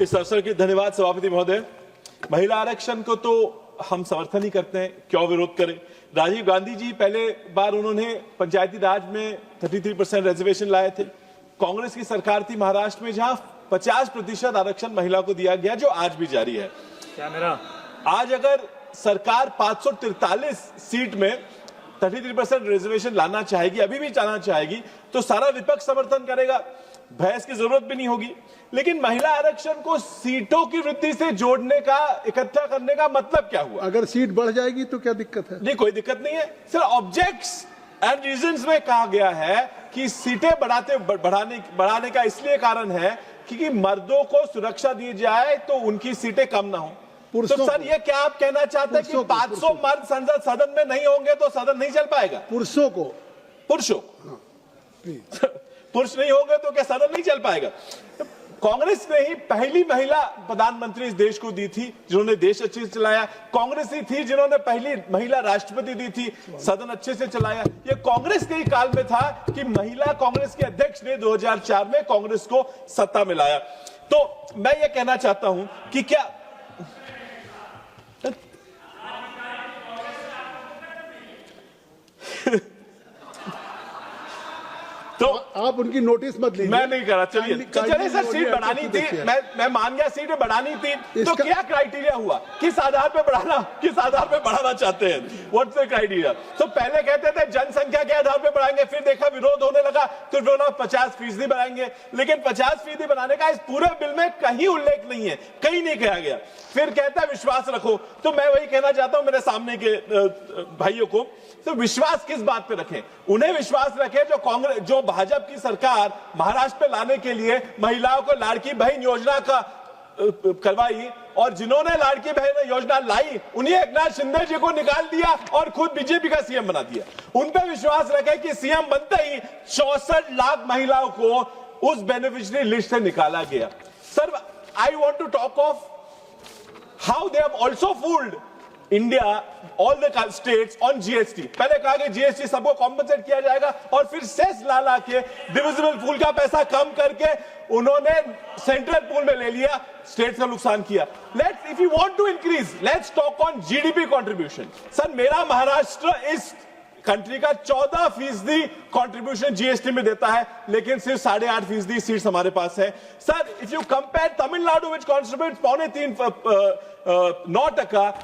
इस अवसर के धन्यवाद सभापति महोदय। महिला आरक्षण को तो हम समर्थन ही करते हैं, क्यों विरोध करें। राजीव गांधी जी पहले बार उन्होंने पंचायती राज में 33% रिजर्वेशन लाए थे। कांग्रेस की सरकार थी महाराष्ट्र में, जहां 50% आरक्षण महिला को दिया गया, जो आज भी जारी है। आज अगर सरकार 543 सीट में 33% रिजर्वेशन लाना चाहेगी, अभी भी लाना चाहेगी, तो सारा विपक्ष समर्थन करेगा, बहस की जरूरत भी नहीं होगी। लेकिन महिला आरक्षण को सीटों की वृद्धि से जोड़ने का, इकट्ठा करने का मतलब क्या हुआ? अगर सीट बढ़ जाएगी तो क्या दिक्कत है? नहीं, कोई दिक्कत नहीं है सर। ऑब्जेक्ट्स एंड रीजंस में कहा गया है कि सीटें बढ़ाने का इसलिए कारण है कि मर्दों को सुरक्षा दी जाए तो उनकी सीटें कम ना हो। तो सर ये क्या आप कहना चाहते हैं कि 500 मर्द संसद सदन में नहीं होंगे तो सदन नहीं चल पाएगा? पुरुषों पुरुष नहीं होंगे तो क्या सदन नहीं चल पाएगा? कांग्रेस ने ही पहली महिला प्रधानमंत्री इस देश को दी थी, जिन्होंने देश अच्छे से चलाया। कांग्रेस ही थी जिन्होंने पहली महिला राष्ट्रपति दी थी, सदन अच्छे से चलाया। ये कांग्रेस के ही काल में था कि महिला कांग्रेस के अध्यक्ष ने 2004 में कांग्रेस को सत्ता में लाया। तो मैं ये कहना चाहता हूं कि क्या तो आप उनकी नोटिस मत लीजिए। मैं नहीं करा। चलिए चलिए सर, सीट बढ़ानी थी, मैं मान गया सीटें बढ़ानी थी। तो क्या क्राइटेरिया हुआ? किस आधार पे बढ़ाना चाहते हैं? What's the criteria? तो पहले कहते थे जनसंख्या के आधार पे बढ़ाएंगे, फिर देखा विरोध होने लगा तो बोला 50% बढ़ाएंगे। लेकिन 50% बनाने का इस पूरे बिल में कहीं उल्लेख नहीं है, कहीं नहीं कहा गया। फिर कहता है विश्वास रखो। तो मैं वही कहना चाहता हूं मेरे सामने के भाइयों को, तो विश्वास किस बात पे रखें? उन्हें विश्वास रखें जो भाजपा की सरकार महाराष्ट्र पे लाने के लिए महिलाओं को लाड़की बहन योजना का करवाई, और जिन्होंने लाड़की बहन योजना लाई उन्हें एकनाथ शिंदे जी को निकाल दिया और खुद बीजेपी का सीएम बना दिया। उन पे विश्वास रखें कि सीएम बनते ही 64 लाख महिलाओं को उस बेनिफिशियरी लिस्ट से निकाला गया। Sir, I want to talk of how they have also fooled India, all the states on GST. पहले कहा कि जीएसटी सबको कॉम्पनसेट किया जाएगा, और फिर सेस ला के डिविजिबल पूल का पैसा कम करके उन्होंने सेंट्रल पूल में ले लिया, स्टेट्स का नुकसान किया। Let's, if you want to increase, let's talk on GDP contribution. Sir, मेरा महाराष्ट्र इस कंट्री का 14% कंट्रीब्यूशन जीएसटी में देता है, लेकिन सिर्फ 8.5% सीट्स हमारे पास है। Sir, if you compare Tamil Nadu which contributes 9.3%,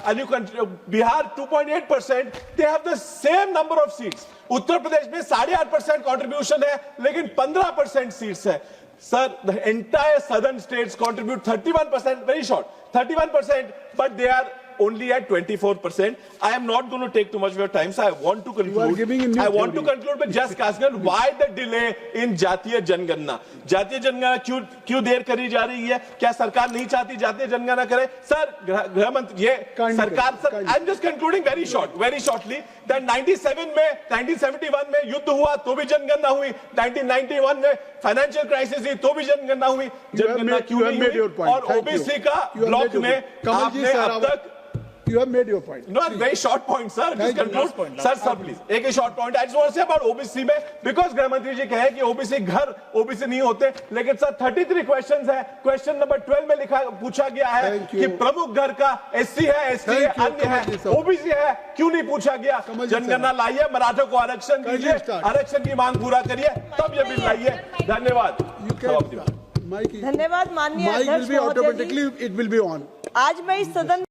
and you Bihar 2.8%, they have the same number of seats. Uttar Pradesh में 8.5% कंट्रीब्यूशन है, लेकिन 15% सीट्स है। Sir, the entire southern states contribute 31%, very short, 31%, but they are only at 24%. I am not going to take too much of your time, so I want to conclude. I want to conclude with just asking why the delay in जातीय जनगणना? जातीय जनगणना क्यों देर करी जा रही है? क्या सरकार नहीं चाहती जातीय जनगणना करे? सर, गृह मंत्री, ये सरकार, sir, I am just concluding very shortly that 1971 में युद्ध हुआ तो भी जनगणना हुई, 1991 में फाइनेंशियल क्राइसिस हुई तो भी जनगणना हुई। जनगणना क्यों नहीं हुई? और ओबीसी का ब्लॉक में आपने अब तक You have made your point. No, very short point, sir. Just conclude. Sir, please. एक ही short point. I just want to say about OBC में, because गृह मंत्री जी कहे कि OBC घर OBC नहीं होते, लेकिन सर 33 questions है। Question number 12 में पूछा गया है कि प्रमुख घर का SC है, ST है, अन्य है, OBC है, क्यों नहीं पूछा गया? जनगणना लाइए, मराठों को आरक्षण दीजिए, आरक्षण की मांग पूरा करिए, तब ये बिल लाइए। धन्यवाद। धन्यवाद माननीय अध्यक्ष महोदय जी। Automatically it will be on. आज मैं इस सदन